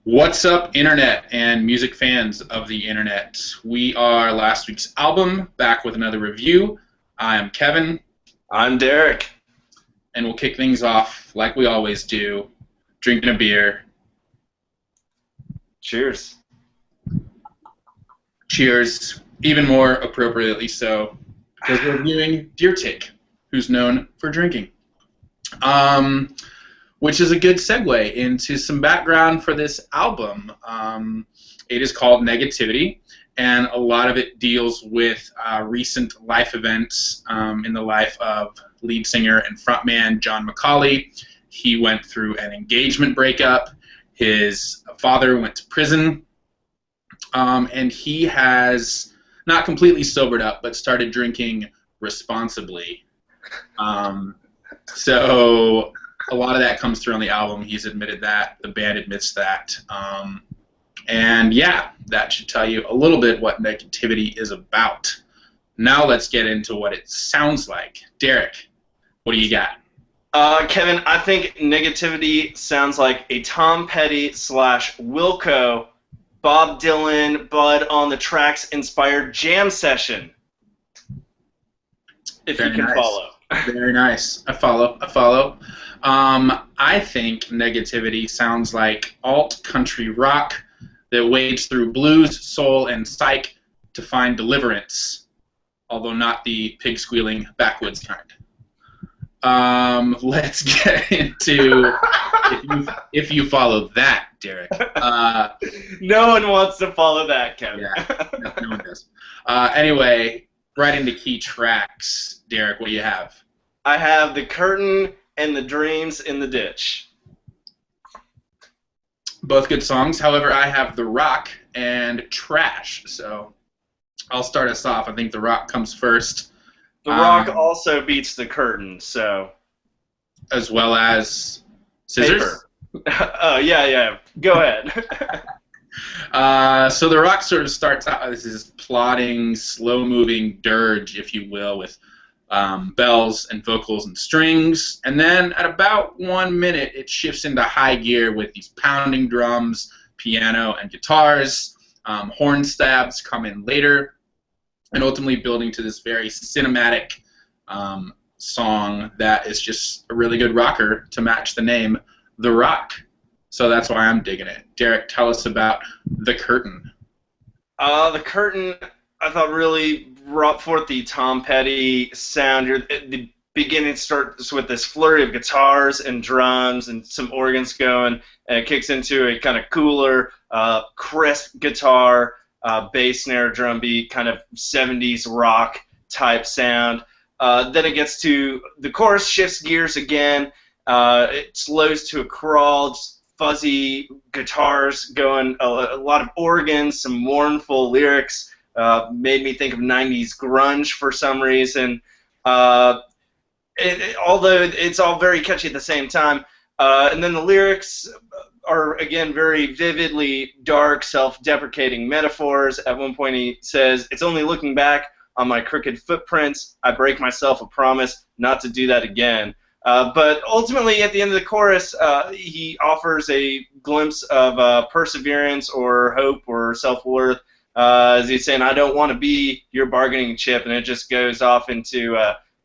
What's up, Internet and music fans of the Internet? We are last week's album, back with another review. I am Kevin, I'm Derek. and we'll kick things off like we always do, drinking a beer. Cheers. Cheers, even more appropriately so, because we're reviewing Deer Tick, who's known for drinking. Which is a good segue into some background for this album. It is called Negativity, and a lot of it deals with recent life events in the life of lead singer and frontman John McCauley. He went through an engagement breakup. His father went to prison, and he has not completely sobered up, but started drinking responsibly. So a lot of that comes through on the album. He's admitted that. The band admits that. And yeah, that should tell you a little bit what Negativity is about. Now let's get into what it sounds like. Derek, what do you got? Kevin, I think Negativity sounds like a Tom Petty / Wilco, Bob Dylan, Bud on the Tracks inspired jam session. If Very you can nice. follow. Very nice. I follow. I think Negativity sounds like alt-country rock that wades through blues, soul, and psych to find deliverance, although not the pig-squealing backwoods kind. Let's get into if you follow that, Derek. No one wants to follow that, Kevin. Yeah, no one does. Anyway, right into key tracks. Derek, what do you have? I have The Curtain and The Dreams in the Ditch. Both good songs. However, I have The Rock and Trash. So I'll start us off. I think The Rock comes first. The Rock also beats The Curtain, so. As well as Scissors? Oh, yeah. Go ahead. So The Rock sort of starts out as this plodding, slow-moving dirge, if you will, with bells and vocals and strings. And then at about 1 minute, it shifts into high gear with these pounding drums, piano, and guitars. Horn stabs come in later, and ultimately building to this very cinematic song that is just a really good rocker to match the name, The Rock. So that's why I'm digging it. Derek, tell us about The Curtain. The Curtain, I thought, really brought forth the Tom Petty sound. The beginning starts with this flurry of guitars and drums and some organs going, and it kicks into a kind of cooler, crisp guitar, bass snare, drum beat, kind of 70s rock type sound. Then it gets to the chorus, shifts gears again. It slows to a crawl, just fuzzy guitars going, a lot of organs, some mournful lyrics. Made me think of 90s grunge for some reason. Although it's all very catchy at the same time. And then the lyrics are, again, very vividly dark, self-deprecating metaphors. At one point he says, "It's only looking back on my crooked footprints, I break myself a promise not to do that again." But ultimately, at the end of the chorus, he offers a glimpse of perseverance or hope or self-worth. As he's saying, "I don't want to be your bargaining chip," and it just goes off into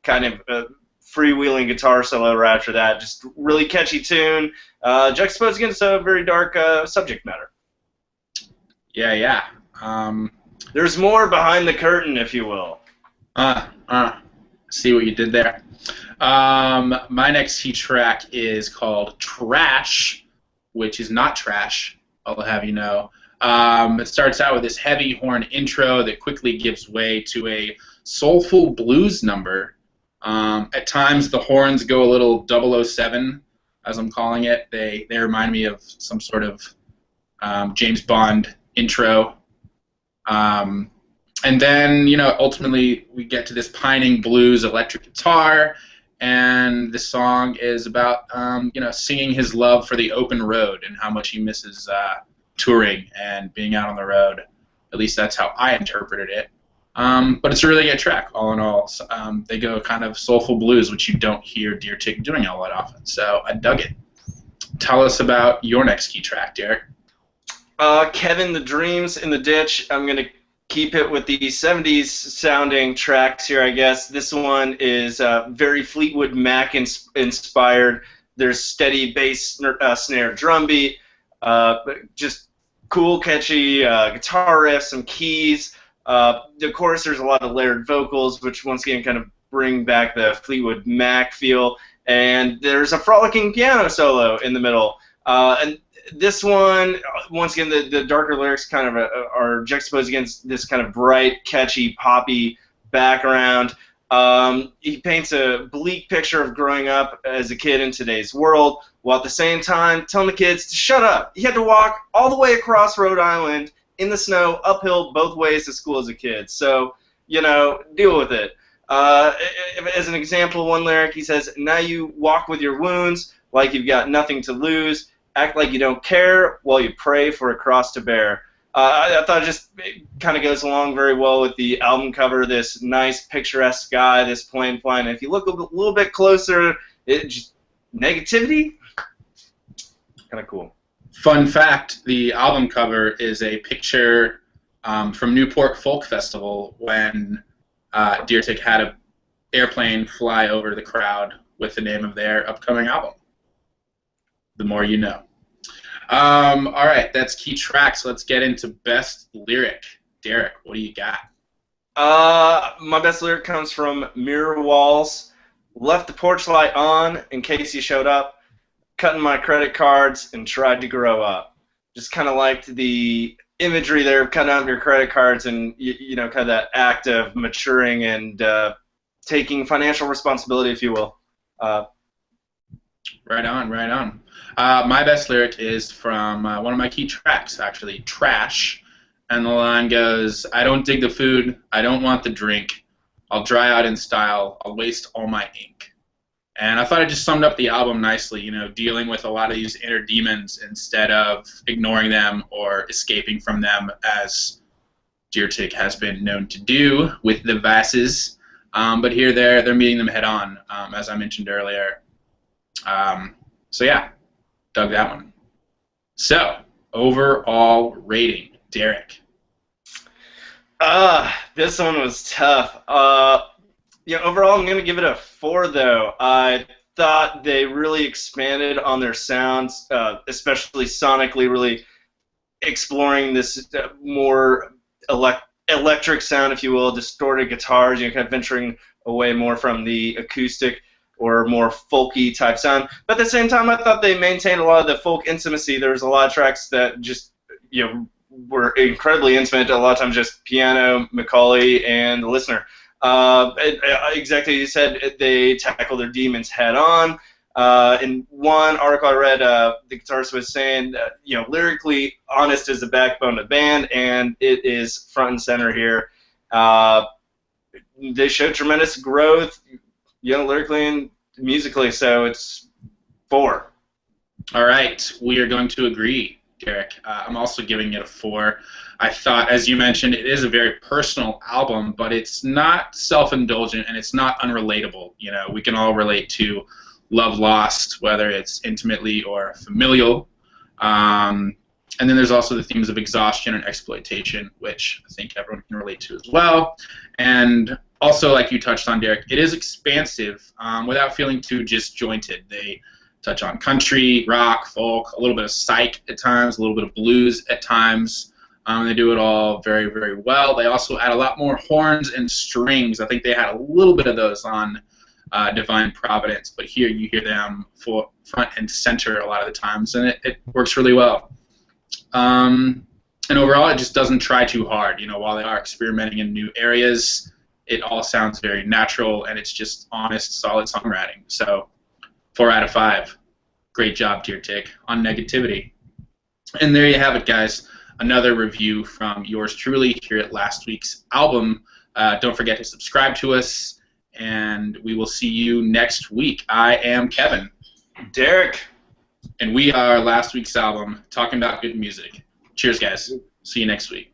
kind of a freewheeling guitar solo right after that. Just really catchy tune, juxtaposed against a very dark subject matter. Yeah. There's more behind the curtain, if you will. See what you did there. My next key track is called Trash, which is not trash, I'll have you know. It starts out with this heavy horn intro that quickly gives way to a soulful blues number. At times, the horns go a little 007, as I'm calling it. They remind me of some sort of James Bond intro. And then, ultimately we get to this pining blues electric guitar, and the song is about, singing his love for the open road and how much he misses touring and being out on the road. At least that's how I interpreted it. But it's a really good track, all in all. So, they go kind of soulful blues, which you don't hear Deer Tick doing all that often. So I dug it. Tell us about your next key track, Derek. Kevin, the Dreams in the Ditch. I'm going to keep it with the 70s sounding tracks here, I guess. This one is very Fleetwood Mac inspired. There's steady bass snare drum beat, just cool, catchy guitar riffs, some keys. Of course, there's a lot of layered vocals, which once again kind of bring back the Fleetwood Mac feel. And there's a frolicking piano solo in the middle. And this one, once again, the darker lyrics kind of are juxtaposed against this kind of bright, catchy, poppy background. He paints a bleak picture of growing up as a kid in today's world, while at the same time telling the kids to shut up. He had to walk all the way across Rhode Island in the snow, uphill both ways to school as a kid. So, deal with it. As an example, one lyric, he says, "Now you walk with your wounds like you've got nothing to lose. Act like you don't care while you pray for a cross to bear." I thought it kind of goes along very well with the album cover, this nice picturesque sky, this plane flying. And if you look a little bit closer, it just negativity, kind of cool. Fun fact, the album cover is a picture from Newport Folk Festival when Deer Tick had an airplane fly over the crowd with the name of their upcoming album. The more you know. All right, that's key tracks. Let's get into best lyric. Derek, what do you got? My best lyric comes from Mirror Walls. Left the porch light on in case you showed up. Cutting my credit cards and tried to grow up. Just kind of liked the imagery there of cutting out your credit cards and, kind of that act of maturing and taking financial responsibility, if you will. Right on, right on. My best lyric is from one of my key tracks, actually, Trash. And the line goes, "I don't dig the food, I don't want the drink. I'll dry out in style, I'll waste all my ink." And I thought it just summed up the album nicely, dealing with a lot of these inner demons instead of ignoring them or escaping from them, as Deer Tick has been known to do with the Vices. But here they're meeting them head on, as I mentioned earlier. So yeah, dug that one. So, overall rating, Derek. This one was tough. Overall I'm going to give it a 4, though. I thought they really expanded on their sounds, especially sonically, really exploring this more electric sound, if you will, distorted guitars, kind of venturing away more from the acoustic or more folky type sound. But at the same time, I thought they maintained a lot of the folk intimacy. There was a lot of tracks that just, were incredibly intimate. A lot of times just piano, Macaulay, and the listener. Exactly as you said, they tackle their demons head on. In one article I read, the guitarist was saying, lyrically, honest is the backbone of the band, and it is front and center here. They showed tremendous growth, lyrically and musically, so it's 4. All right, we are going to agree, Derek. I'm also giving it a 4. I thought, as you mentioned, it is a very personal album, but it's not self-indulgent and it's not unrelatable. We can all relate to love lost, whether it's intimately or familial. And then there's also the themes of exhaustion and exploitation, which I think everyone can relate to as well. And also, like you touched on, Derek, it is expansive without feeling too disjointed. They touch on country, rock, folk, a little bit of psych at times, a little bit of blues at times. They do it all very, very well. They also add a lot more horns and strings. I think they had a little bit of those on Divine Providence, but here you hear them front and center a lot of the times, and it works really well. And overall, it just doesn't try too hard. While they are experimenting in new areas, it all sounds very natural, and it's just honest, solid songwriting. So, 4 out of 5. Great job, Deer Tick, on negativity. And there you have it, guys. Another review from yours truly here at last week's album. Don't forget to subscribe to us, and we will see you next week. I am Kevin. Derek. And we are last week's album, talking about good music. Cheers, guys. See you next week.